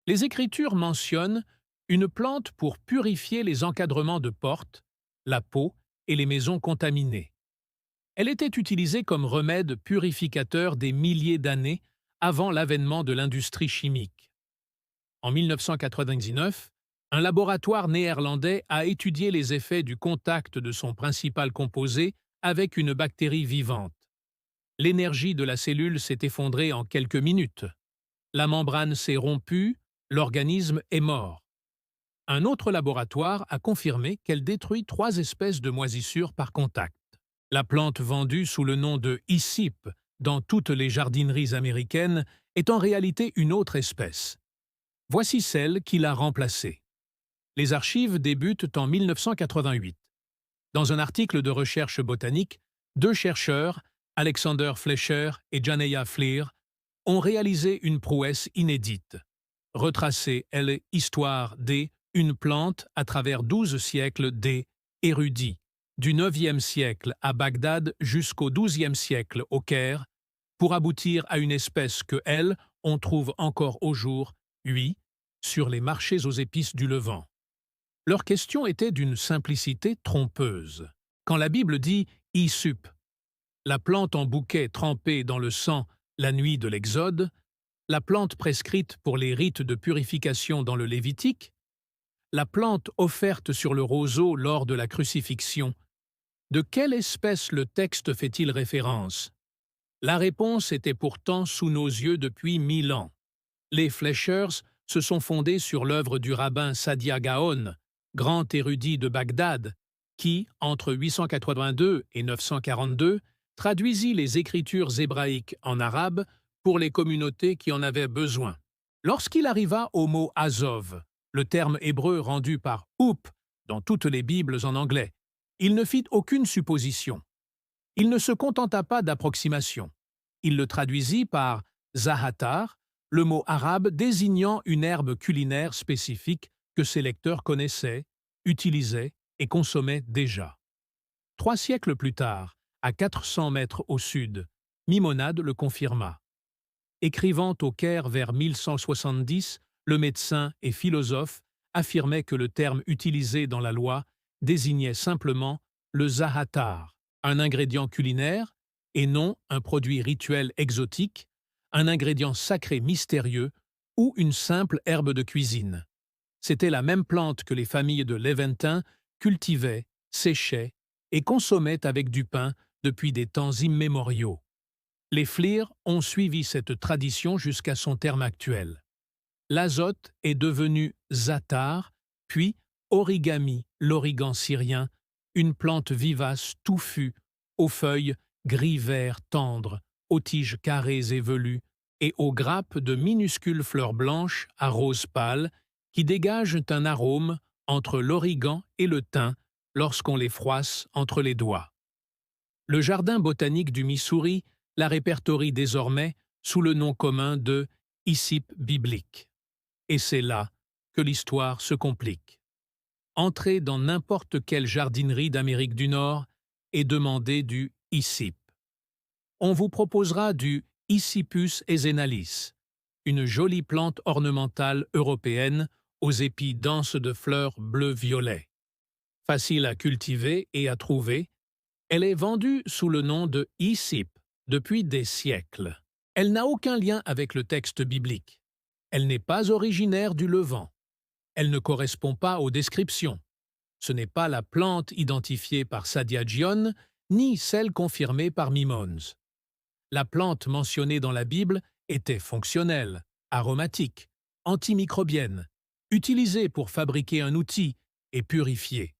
Les Écritures mentionnent une plante pour purifier les encadrements de portes, la peau et les maisons contaminées. Elle était utilisée comme remède purificateur des milliers d'années avant l'avènement de l'industrie chimique. En 1999, un laboratoire néerlandais a étudié les effets du contact de son principal composé avec une bactérie vivante. L'énergie de la cellule s'est effondrée en quelques minutes. La membrane s'est rompue, l'organisme est mort. Un autre laboratoire a confirmé qu'elle détruit 3 espèces de moisissures par contact. La plante vendue sous le nom de hyssip dans toutes les jardineries américaines est en réalité une autre espèce. Voici celle qui l'a remplacée. Les archives débutent en 1988. Dans un article de recherche botanique, 2 chercheurs, Alexander Fleischer et Janeya Fleer, ont réalisé une prouesse inédite. Retracer l'histoire une plante à travers 12 siècles érudits, du 9e siècle à Bagdad jusqu'au 12e siècle au Caire, pour aboutir à une espèce que on trouve encore au jour, sur les marchés aux épices du Levant. Leur question était d'une simplicité trompeuse. Quand la Bible dit « hyssop », la plante en bouquet trempée dans le sang la nuit de l'Exode, la plante prescrite pour les rites de purification dans le Lévitique, la plante offerte sur le roseau lors de la crucifixion, de quelle espèce le texte fait-il référence? La réponse était pourtant sous nos yeux depuis 1000 ans. Les Fleischers se sont fondés sur l'œuvre du rabbin Sadia Gaon, grand érudit de Bagdad, qui, entre 882 et 942, traduisit les écritures hébraïques en arabe pour les communautés qui en avaient besoin. Lorsqu'il arriva au mot Azov, le terme hébreu rendu par Oup dans toutes les Bibles en anglais, il ne fit aucune supposition. Il ne se contenta pas d'approximation. Il le traduisit par Zahatar, le mot arabe désignant une herbe culinaire spécifique que ses lecteurs connaissaient, utilisaient et consommaient déjà. 3 siècles plus tard, à 400 mètres au sud, Mimonade le confirma. Écrivant au Caire vers 1170, le médecin et philosophe affirmait que le terme utilisé dans la loi désignait simplement le zahatar, un ingrédient culinaire, et non un produit rituel exotique, un ingrédient sacré mystérieux ou une simple herbe de cuisine. C'était la même plante que les familles de Léventin cultivaient, séchaient et consommaient avec du pain depuis des temps immémoriaux. Les Flirs ont suivi cette tradition jusqu'à son terme actuel. L'azote est devenu zatar, puis origami, l'origan syrien, une plante vivace touffue, aux feuilles gris-vert tendres, aux tiges carrées et velues, et aux grappes de minuscules fleurs blanches à rose pâle qui dégagent un arôme entre l'origan et le thym lorsqu'on les froisse entre les doigts. Le jardin botanique du Missouri la répertorie désormais sous le nom commun de hyssip biblique. Et c'est là que l'histoire se complique. Entrez dans n'importe quelle jardinerie d'Amérique du Nord et demandez du hyssip. On vous proposera du Hyssipus ezenalis, une jolie plante ornementale européenne aux épis denses de fleurs bleu-violet. Facile à cultiver et à trouver, elle est vendue sous le nom de hyssip depuis des siècles. Elle n'a aucun lien avec le texte biblique. Elle n'est pas originaire du Levant. Elle ne correspond pas aux descriptions. Ce n'est pas la plante identifiée par Sadia Gion, ni celle confirmée par Mimons. La plante mentionnée dans la Bible était fonctionnelle, aromatique, antimicrobienne, utilisée pour fabriquer un outil et purifier.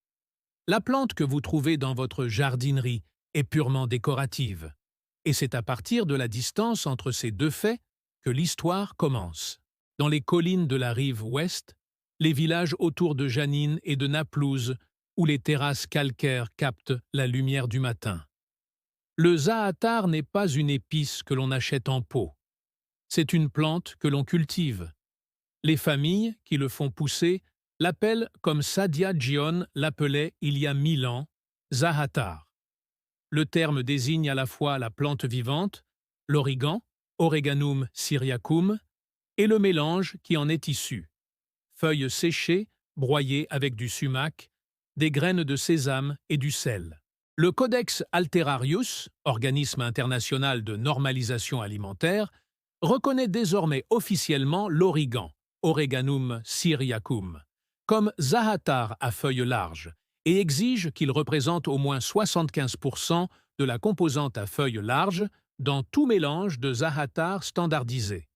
La plante que vous trouvez dans votre jardinerie est purement décorative. Et c'est à partir de la distance entre ces deux faits que l'histoire commence. Dans les collines de la rive ouest, les villages autour de Janine et de Naplouse, où les terrasses calcaires captent la lumière du matin. Le zaatar n'est pas une épice que l'on achète en pot. C'est une plante que l'on cultive. Les familles qui le font pousser l'appellent comme Sadia Gion l'appelait il y a 1000 ans, zaatar. Le terme désigne à la fois la plante vivante, l'origan, Oreganum syriacum, et le mélange qui en est issu. Feuilles séchées, broyées avec du sumac, des graines de sésame et du sel. Le Codex Alterarius, organisme international de normalisation alimentaire, reconnaît désormais officiellement l'origan, Oreganum syriacum, comme za'atar à feuilles larges et exige qu'il représente au moins 75% de la composante à feuilles larges dans tout mélange de za'atar standardisé.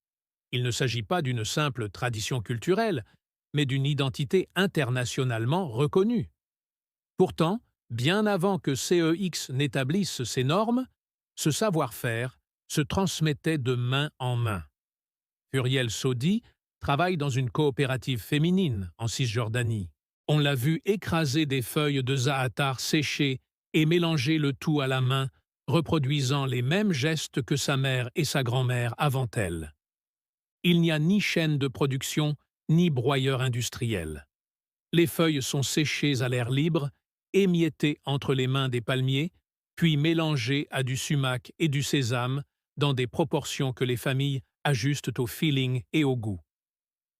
Il ne s'agit pas d'une simple tradition culturelle, mais d'une identité internationalement reconnue. Pourtant, bien avant que CEX n'établisse ces normes, ce savoir-faire se transmettait de main en main. Furiel Sodi travaille dans une coopérative féminine en Cisjordanie. On l'a vu écraser des feuilles de za'atar séchées et mélanger le tout à la main, reproduisant les mêmes gestes que sa mère et sa grand-mère avant elle. Il n'y a ni chaîne de production, ni broyeur industriel. Les feuilles sont séchées à l'air libre, émiettées entre les mains des palmiers, puis mélangées à du sumac et du sésame dans des proportions que les familles ajustent au feeling et au goût.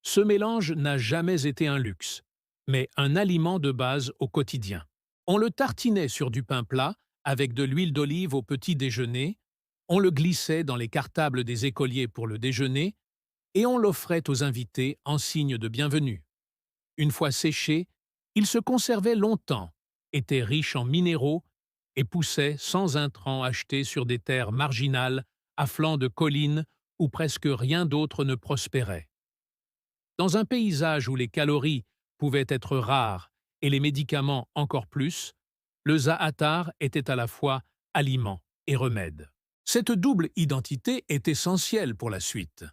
Ce mélange n'a jamais été un luxe, mais un aliment de base au quotidien. On le tartinait sur du pain plat avec de l'huile d'olive au petit déjeuner, on le glissait dans les cartables des écoliers pour le déjeuner et on l'offrait aux invités en signe de bienvenue. Une fois séché, il se conservait longtemps, était riche en minéraux et poussait sans intrants achetés sur des terres marginales à flanc de collines où presque rien d'autre ne prospérait. Dans un paysage où les calories pouvaient être rares et les médicaments encore plus, le za'atar était à la fois aliment et remède. Cette double identité est essentielle pour la suite.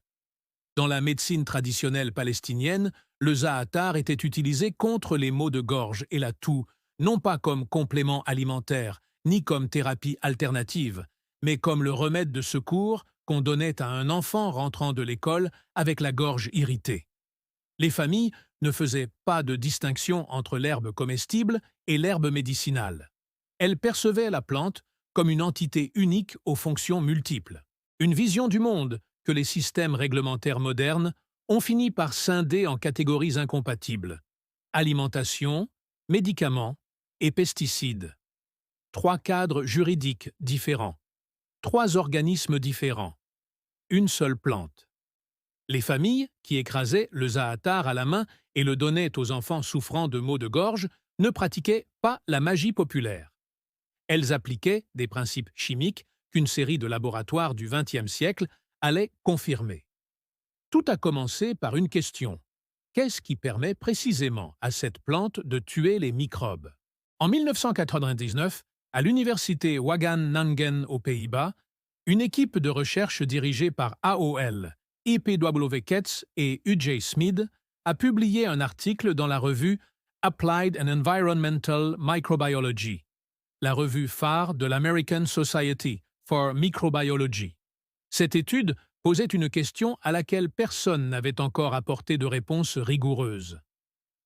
Dans la médecine traditionnelle palestinienne, le za'atar était utilisé contre les maux de gorge et la toux, non pas comme complément alimentaire, ni comme thérapie alternative, mais comme le remède de secours qu'on donnait à un enfant rentrant de l'école avec la gorge irritée. Les familles ne faisaient pas de distinction entre l'herbe comestible et l'herbe médicinale. Elles percevaient la plante comme une entité unique aux fonctions multiples. Une vision du monde que les systèmes réglementaires modernes ont fini par scinder en catégories incompatibles: alimentation, médicaments et pesticides. 3 cadres juridiques différents, 3 organismes différents, une seule plante. Les familles, qui écrasaient le za'atar à la main et le donnaient aux enfants souffrant de maux de gorge, ne pratiquaient pas la magie populaire. Elles appliquaient des principes chimiques qu'une série de laboratoires du XXe siècle allait confirmer. Tout a commencé par une question. Qu'est-ce qui permet précisément à cette plante de tuer les microbes? En 1999, à l'université Wageningen aux Pays-Bas, une équipe de recherche dirigée par AOL, IPW Ketz et UJ Smid a publié un article dans la revue Applied and Environmental Microbiology, la revue phare de l'American Society for Microbiology. Cette étude posait une question à laquelle personne n'avait encore apporté de réponse rigoureuse.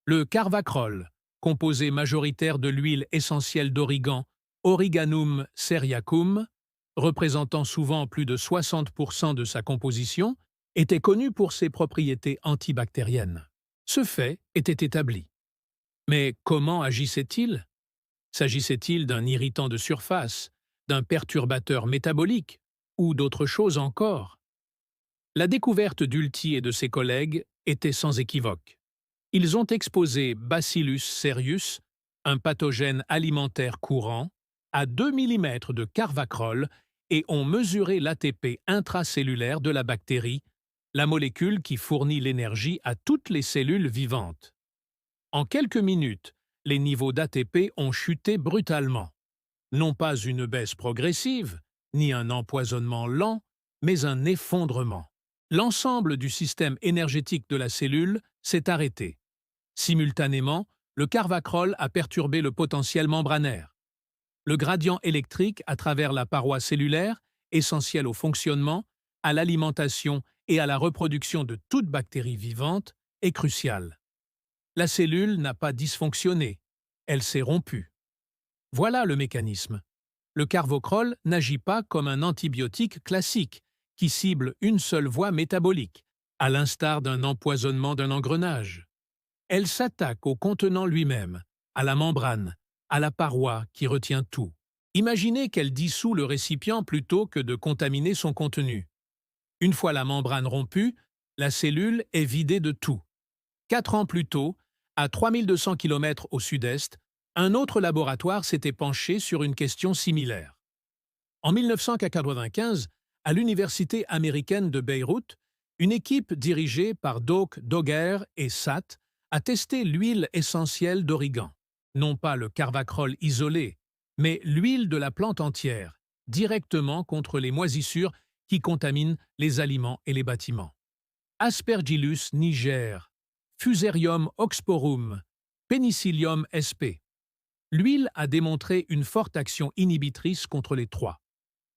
Le carvacrol, composé majoritaire de l'huile essentielle d'origan, Origanum syriacum, représentant souvent plus de 60% de sa composition, était connu pour ses propriétés antibactériennes. Ce fait était établi. Mais comment agissait-il? S'agissait-il d'un irritant de surface, d'un perturbateur métabolique ou d'autre chose encore? La découverte d'Ulti et de ses collègues était sans équivoque. Ils ont exposé Bacillus cereus, un pathogène alimentaire courant, à 2 mm de carvacrol et ont mesuré l'ATP intracellulaire de la bactérie, la molécule qui fournit l'énergie à toutes les cellules vivantes. En quelques minutes, les niveaux d'ATP ont chuté brutalement. Non pas une baisse progressive, ni un empoisonnement lent, mais un effondrement. L'ensemble du système énergétique de la cellule s'est arrêté. Simultanément, le carvacrol a perturbé le potentiel membranaire. Le gradient électrique à travers la paroi cellulaire, essentiel au fonctionnement, à l'alimentation et à la reproduction de toute bactérie vivante, est crucial. La cellule n'a pas dysfonctionné, elle s'est rompue. Voilà le mécanisme. Le carvacrol n'agit pas comme un antibiotique classique qui cible une seule voie métabolique, à l'instar d'un empoisonnement d'un engrenage. Elle s'attaque au contenant lui-même, à la membrane, à la paroi qui retient tout. Imaginez qu'elle dissout le récipient plutôt que de contaminer son contenu. Une fois la membrane rompue, la cellule est vidée de tout. 4 ans plus tôt, à 3200 km au sud-est, un autre laboratoire s'était penché sur une question similaire. En 1995, à l'université américaine de Beyrouth, une équipe dirigée par Doak Dogger et Satt a testé l'huile essentielle d'origan. Non pas le carvacrol isolé, mais l'huile de la plante entière, directement contre les moisissures qui contaminent les aliments et les bâtiments. Aspergillus niger, Fusarium oxporum, Penicillium sp. L'huile a démontré une forte action inhibitrice contre les trois.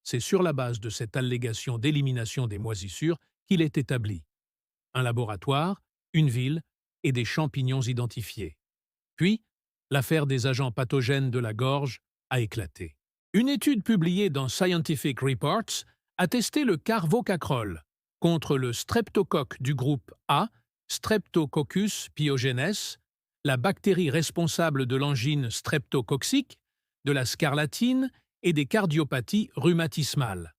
C'est sur la base de cette allégation d'élimination des moisissures qu'il est établi. Un laboratoire, une ville et des champignons identifiés. Puis, l'affaire des agents pathogènes de la gorge a éclaté. Une étude publiée dans Scientific Reports a testé le carvocacrol contre le streptocoque du groupe A, Streptococcus pyogenes, la bactérie responsable de l'angine streptococcique, de la scarlatine et des cardiopathies rhumatismales.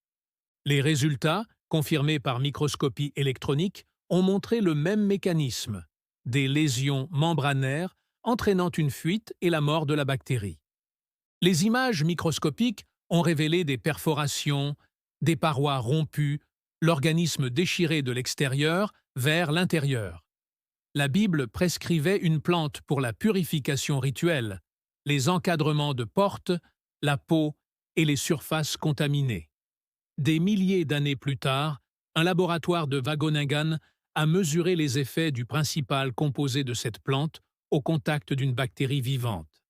Les résultats, confirmés par microscopie électronique, ont montré le même mécanisme, des lésions membranaires entraînant une fuite et la mort de la bactérie. Les images microscopiques ont révélé des perforations, des parois rompues, l'organisme déchiré de l'extérieur vers l'intérieur. La Bible prescrivait une plante pour la purification rituelle, les encadrements de portes, la peau et les surfaces contaminées. Des milliers d'années plus tard, un laboratoire de Wageningen a mesuré les effets du principal composé de cette plante au contact d'une bactérie vivante.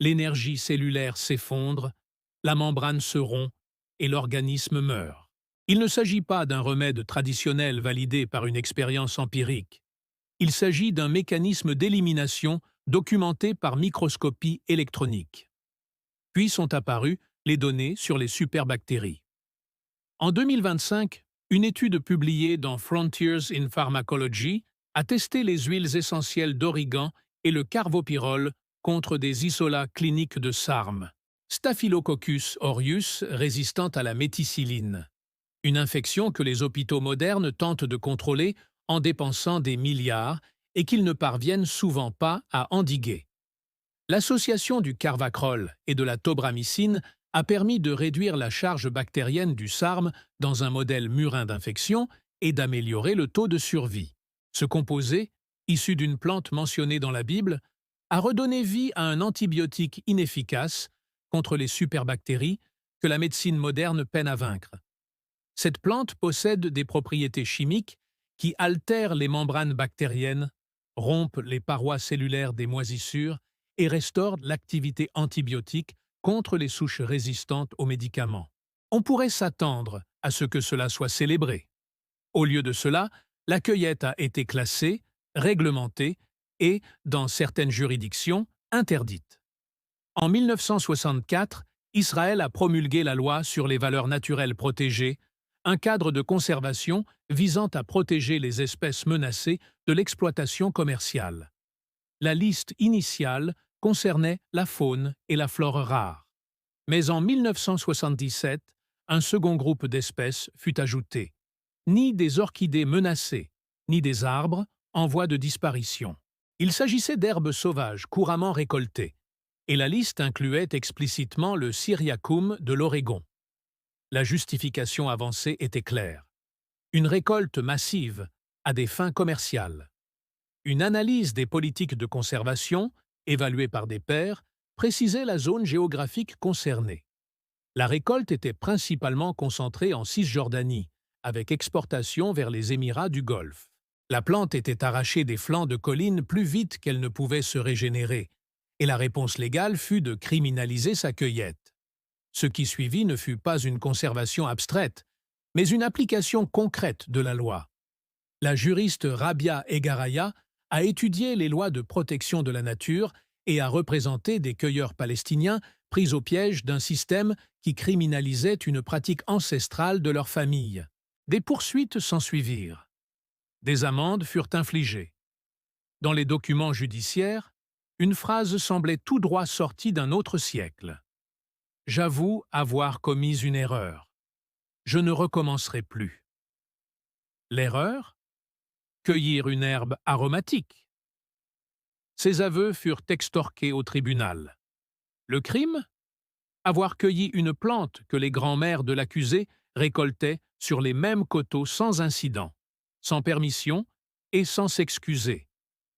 L'énergie cellulaire s'effondre, la membrane se rompt et l'organisme meurt. Il ne s'agit pas d'un remède traditionnel validé par une expérience empirique. Il s'agit d'un mécanisme d'élimination documenté par microscopie électronique. Puis sont apparues les données sur les superbactéries. En 2025, une étude publiée dans Frontiers in Pharmacology a testé les huiles essentielles d'origan et le carvopyrrole contre des isolats cliniques de SARM, Staphylococcus aureus résistante à la méticilline, une infection que les hôpitaux modernes tentent de contrôler en dépensant des milliards et qu'ils ne parviennent souvent pas à endiguer. L'association du carvacrol et de la tobramycine a permis de réduire la charge bactérienne du SARM dans un modèle murin d'infection et d'améliorer le taux de survie. Ce composé, issu d'une plante mentionnée dans la Bible, a redonné vie à un antibiotique inefficace contre les superbactéries que la médecine moderne peine à vaincre. Cette plante possède des propriétés chimiques qui altèrent les membranes bactériennes, rompent les parois cellulaires des moisissures et restaurent l'activité antibiotique contre les souches résistantes aux médicaments. On pourrait s'attendre à ce que cela soit célébré. Au lieu de cela, la cueillette a été classée, réglementée et, dans certaines juridictions, interdite. En 1964, Israël a promulgué la loi sur les valeurs naturelles protégées, un cadre de conservation visant à protéger les espèces menacées de l'exploitation commerciale. La liste initiale concernait la faune et la flore rares. Mais en 1977, un second groupe d'espèces fut ajouté. Ni des orchidées menacées, ni des arbres en voie de disparition. Il s'agissait d'herbes sauvages couramment récoltées, et la liste incluait explicitement le Syriacum de l'Oregon. La justification avancée était claire. Une récolte massive à des fins commerciales. Une analyse des politiques de conservation, évaluée par des pairs, précisait la zone géographique concernée. La récolte était principalement concentrée en Cisjordanie, avec exportation vers les Émirats du Golfe. La plante était arrachée des flancs de collines plus vite qu'elle ne pouvait se régénérer, et la réponse légale fut de criminaliser sa cueillette. Ce qui suivit ne fut pas une conservation abstraite, mais une application concrète de la loi. La juriste Rabia Egaraya a étudié les lois de protection de la nature et a représenté des cueilleurs palestiniens pris au piège d'un système qui criminalisait une pratique ancestrale de leur famille. Des poursuites s'ensuivirent. Des amendes furent infligées. Dans les documents judiciaires, une phrase semblait tout droit sortie d'un autre siècle. « J'avoue avoir commis une erreur. Je ne recommencerai plus. » L'erreur? Cueillir une herbe aromatique. Ces aveux furent extorqués au tribunal. Le crime? Avoir cueilli une plante que les grands-mères de l'accusé récoltaient sur les mêmes coteaux sans incident, sans permission et sans s'excuser,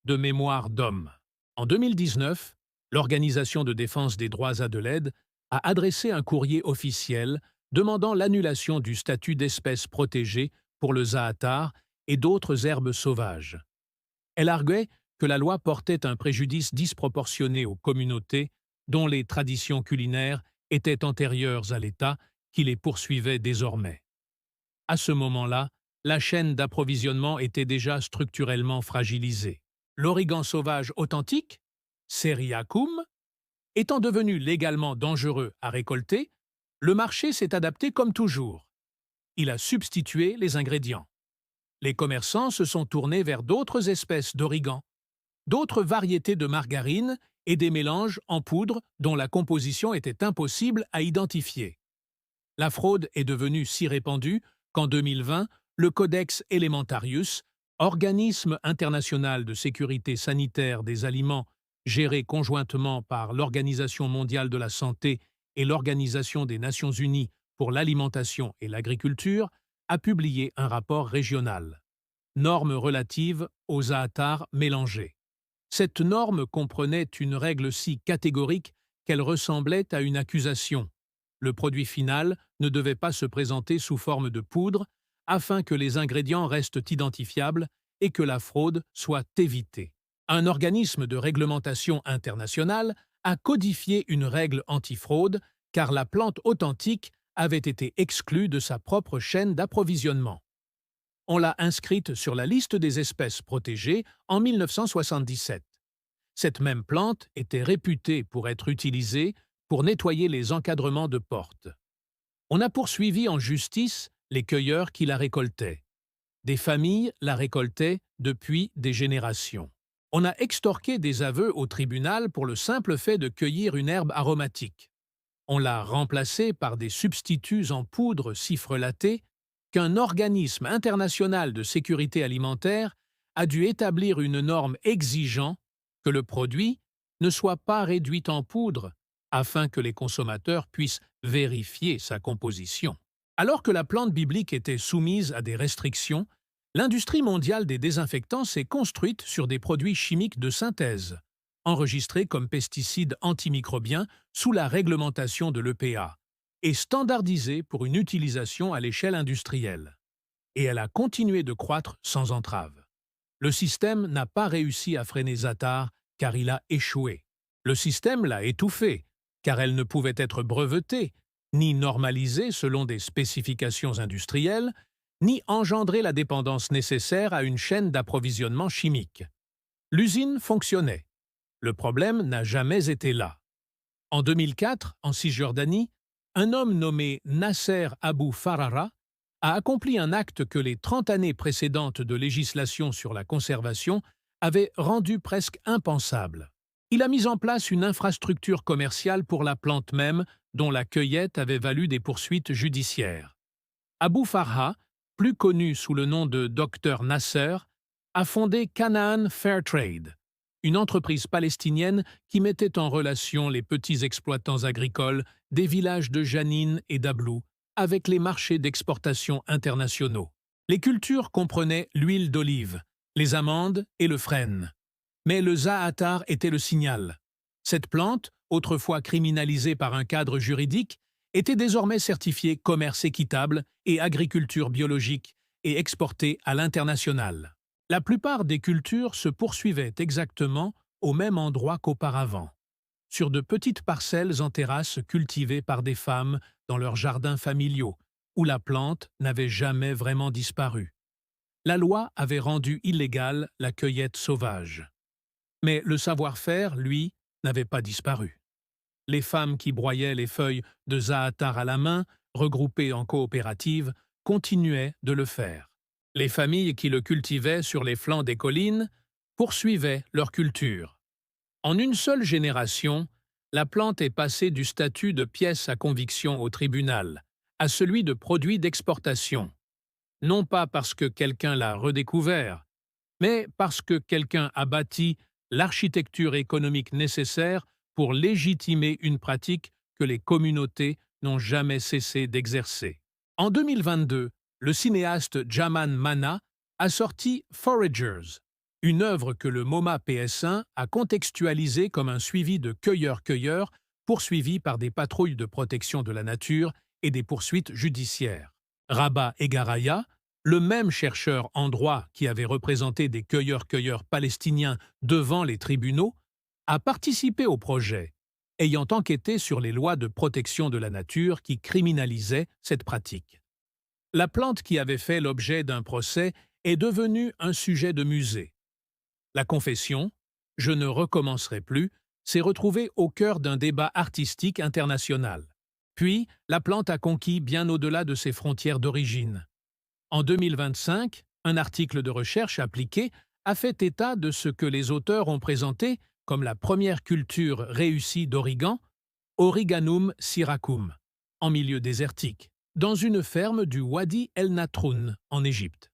de mémoire d'homme. En 2019, l'Organisation de défense des droits Adelaide a adressé un courrier officiel demandant l'annulation du statut d'espèce protégée pour le zaatar et d'autres herbes sauvages. Elle arguait que la loi portait un préjudice disproportionné aux communautés dont les traditions culinaires étaient antérieures à l'État qui les poursuivait désormais. À ce moment-là, la chaîne d'approvisionnement était déjà structurellement fragilisée. L'origan sauvage authentique, Seriacum, étant devenu légalement dangereux à récolter, le marché s'est adapté comme toujours. Il a substitué les ingrédients. Les commerçants se sont tournés vers d'autres espèces d'origan, d'autres variétés de margarine et des mélanges en poudre dont la composition était impossible à identifier. La fraude est devenue si répandue qu'en 2020, le Codex Alimentarius, organisme international de sécurité sanitaire des aliments géré conjointement par l'Organisation mondiale de la santé et l'Organisation des Nations unies pour l'alimentation et l'agriculture, a publié un rapport régional. Normes relatives aux zaatars mélangés. Cette norme comprenait une règle si catégorique qu'elle ressemblait à une accusation. Le produit final ne devait pas se présenter sous forme de poudre afin que les ingrédients restent identifiables et que la fraude soit évitée. Un organisme de réglementation internationale a codifié une règle antifraude car la plante authentique avait été exclue de sa propre chaîne d'approvisionnement. On l'a inscrite sur la liste des espèces protégées en 1977. Cette même plante était réputée pour être utilisée pour nettoyer les encadrements de portes. On a poursuivi en justice les cueilleurs qui la récoltaient. Des familles la récoltaient depuis des générations. On a extorqué des aveux au tribunal pour le simple fait de cueillir une herbe aromatique. On l'a remplacée par des substituts en poudre si frelatée qu'un organisme international de sécurité alimentaire a dû établir une norme exigeant que le produit ne soit pas réduit en poudre afin que les consommateurs puissent vérifier sa composition. Alors que la plante biblique était soumise à des restrictions, l'industrie mondiale des désinfectants s'est construite sur des produits chimiques de synthèse, enregistrés comme pesticides antimicrobiens sous la réglementation de l'EPA, et standardisés pour une utilisation à l'échelle industrielle. Et elle a continué de croître sans entrave. Le système n'a pas réussi à freiner Zaatar car il a échoué. Le système l'a étouffée car elle ne pouvait être brevetée, ni normalisée selon des spécifications industrielles, ni engendrer la dépendance nécessaire à une chaîne d'approvisionnement chimique. L'usine fonctionnait. Le problème n'a jamais été là. En 2004, en Cisjordanie, un homme nommé Nasser Abou Farara a accompli un acte que les 30 années précédentes de législation sur la conservation avaient rendu presque impensable. Il a mis en place une infrastructure commerciale pour la plante même, dont la cueillette avait valu des poursuites judiciaires. Abou Farha, plus connu sous le nom de Dr Nasser, a fondé Canaan Fairtrade, une entreprise palestinienne qui mettait en relation les petits exploitants agricoles des villages de Janine et d'Ablou avec les marchés d'exportation internationaux. Les cultures comprenaient l'huile d'olive, les amandes et le frêne. Mais le zaatar était le signal. Cette plante, autrefois criminalisée par un cadre juridique, était désormais certifiée commerce équitable et agriculture biologique et exportée à l'international. La plupart des cultures se poursuivaient exactement au même endroit qu'auparavant, sur de petites parcelles en terrasse cultivées par des femmes dans leurs jardins familiaux, où la plante n'avait jamais vraiment disparu. La loi avait rendu illégale la cueillette sauvage. Mais le savoir-faire, lui, n'avait pas disparu. Les femmes qui broyaient les feuilles de zaatar à la main, regroupées en coopératives, continuaient de le faire. Les familles qui le cultivaient sur les flancs des collines poursuivaient leur culture. En une seule génération, la plante est passée du statut de pièce à conviction au tribunal à celui de produit d'exportation, non pas parce que quelqu'un l'a redécouvert, mais parce que quelqu'un a bâti l'architecture économique nécessaire pour légitimer une pratique que les communautés n'ont jamais cessé d'exercer. En 2022, le cinéaste Jaman Mana a sorti Foragers, une œuvre que le MoMA PS1 a contextualisée comme un suivi de cueilleurs-cueilleurs poursuivis par des patrouilles de protection de la nature et des poursuites judiciaires. Rabat Egaraya, le même chercheur en droit qui avait représenté des cueilleurs-cueilleurs palestiniens devant les tribunaux, a participé au projet, ayant enquêté sur les lois de protection de la nature qui criminalisaient cette pratique. La plante qui avait fait l'objet d'un procès est devenue un sujet de musée. La confession « Je ne recommencerai plus » s'est retrouvée au cœur d'un débat artistique international. Puis, la plante a conquis bien au-delà de ses frontières d'origine. En 2025, un article de recherche appliqué a fait état de ce que les auteurs ont présenté comme la première culture réussie d'origan, Origanum syracum, en milieu désertique, dans une ferme du Wadi El Natroun, en Égypte.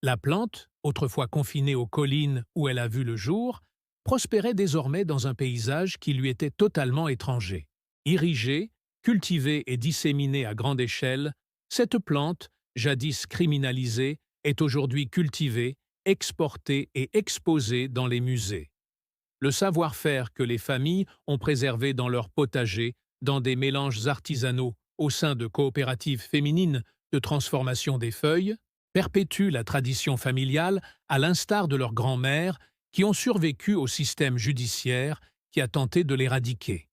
La plante, autrefois confinée aux collines où elle a vu le jour, prospérait désormais dans un paysage qui lui était totalement étranger. Irriguée, cultivée et disséminée à grande échelle, cette plante, jadis criminalisée, est aujourd'hui cultivée, exportée et exposée dans les musées. Le savoir-faire que les familles ont préservé dans leur potager, dans des mélanges artisanaux au sein de coopératives féminines de transformation des feuilles, perpétue la tradition familiale à l'instar de leurs grands-mères qui ont survécu au système judiciaire qui a tenté de l'éradiquer.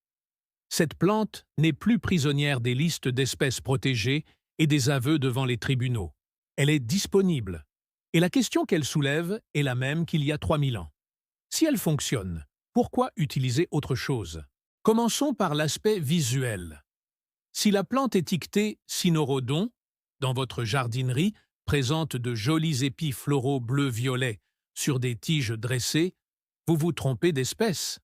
Cette plante n'est plus prisonnière des listes d'espèces protégées et des aveux devant les tribunaux. Elle est disponible. Et la question qu'elle soulève est la même qu'il y a 3000 ans. Si elle fonctionne, pourquoi utiliser autre chose? Commençons par l'aspect visuel. Si la plante étiquetée cynorrhodon, dans votre jardinerie, présente de jolis épis floraux bleu-violet sur des tiges dressées, vous vous trompez d'espèce.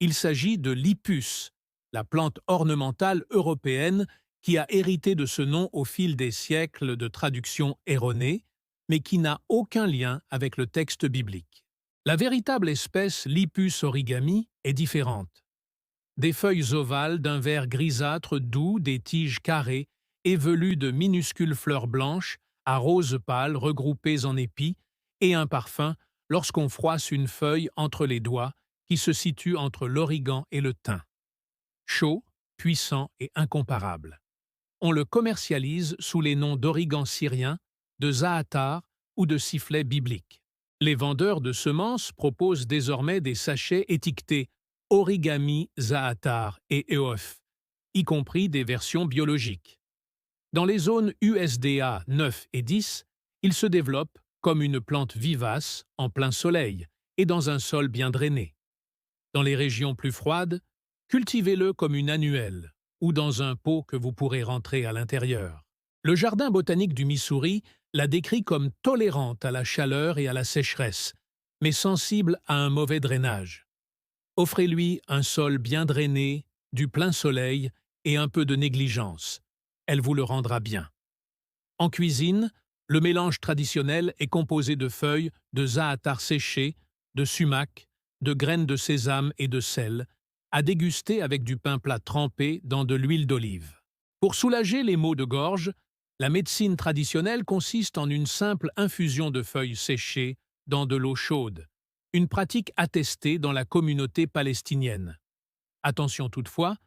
Il s'agit de l'Ipus, la plante ornementale européenne qui a hérité de ce nom au fil des siècles de traductions erronées, mais qui n'a aucun lien avec le texte biblique. La véritable espèce Lipus origami est différente. Des feuilles ovales d'un vert grisâtre doux, des tiges carrées et velues de minuscules fleurs blanches à rose pâle regroupées en épis, et un parfum lorsqu'on froisse une feuille entre les doigts qui se situe entre l'origan et le thym. Chaud, puissant et incomparable. On le commercialise sous les noms d'origan syrien, de zaatar ou de sifflet biblique. Les vendeurs de semences proposent désormais des sachets étiquetés Origami, Zaatar et EOF, y compris des versions biologiques. Dans les zones USDA 9 et 10, il se développe comme une plante vivace en plein soleil et dans un sol bien drainé. Dans les régions plus froides, cultivez-le comme une annuelle ou dans un pot que vous pourrez rentrer à l'intérieur. Le Jardin botanique du Missouri la décrit comme tolérante à la chaleur et à la sécheresse, mais sensible à un mauvais drainage. Offrez-lui un sol bien drainé, du plein soleil et un peu de négligence. Elle vous le rendra bien. En cuisine, le mélange traditionnel est composé de feuilles de zaatar séché, de sumac, de graines de sésame et de sel, à déguster avec du pain plat trempé dans de l'huile d'olive. Pour soulager les maux de gorge, la médecine traditionnelle consiste en une simple infusion de feuilles séchées dans de l'eau chaude, une pratique attestée dans la communauté palestinienne. Attention toutefois,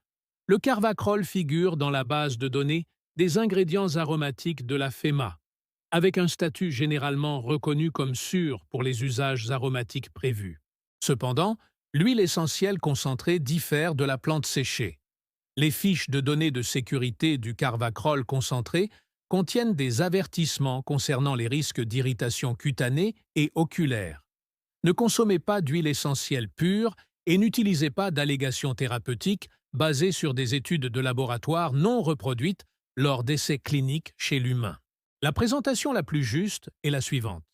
le carvacrol figure dans la base de données des ingrédients aromatiques de la FEMA, avec un statut généralement reconnu comme sûr pour les usages aromatiques prévus. Cependant, l'huile essentielle concentrée diffère de la plante séchée. Les fiches de données de sécurité du carvacrol concentré contiennent des avertissements concernant les risques d'irritation cutanée et oculaire. Ne consommez pas d'huile essentielle pure et n'utilisez pas d'allégations thérapeutiques basées sur des études de laboratoire non reproduites lors d'essais cliniques chez l'humain. La présentation la plus juste est la suivante.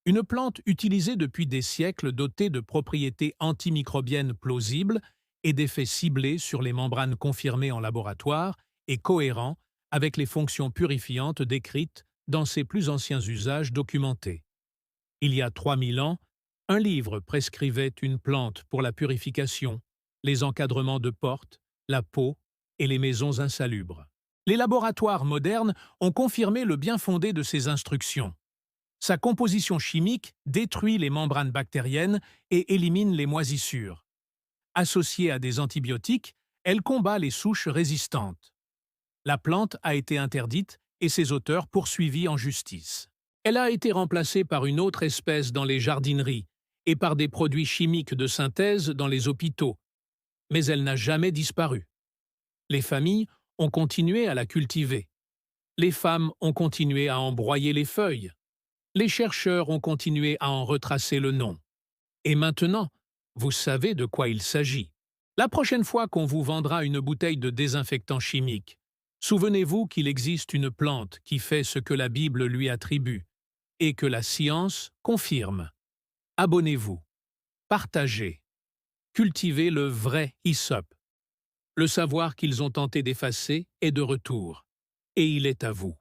Une plante utilisée depuis des siècles dotée de propriétés antimicrobiennes plausibles et d'effets ciblés sur les membranes confirmés en laboratoire et cohérent avec les fonctions purifiantes décrites dans ses plus anciens usages documentés. Il y a 3000 ans, un livre prescrivait une plante pour la purification, les encadrements de portes, la peau et les maisons insalubres. Les laboratoires modernes ont confirmé le bien-fondé de ces instructions. Sa composition chimique détruit les membranes bactériennes et élimine les moisissures. Associée à des antibiotiques, elle combat les souches résistantes. La plante a été interdite et ses auteurs poursuivis en justice. Elle a été remplacée par une autre espèce dans les jardineries et par des produits chimiques de synthèse dans les hôpitaux, mais elle n'a jamais disparu. Les familles ont continué à la cultiver. Les femmes ont continué à en broyer les feuilles. Les chercheurs ont continué à en retracer le nom. Et maintenant, vous savez de quoi il s'agit. La prochaine fois qu'on vous vendra une bouteille de désinfectant chimique, souvenez-vous qu'il existe une plante qui fait ce que la Bible lui attribue et que la science confirme. Abonnez-vous, partagez, cultivez le vrai hysope. Le savoir qu'ils ont tenté d'effacer est de retour, et il est à vous.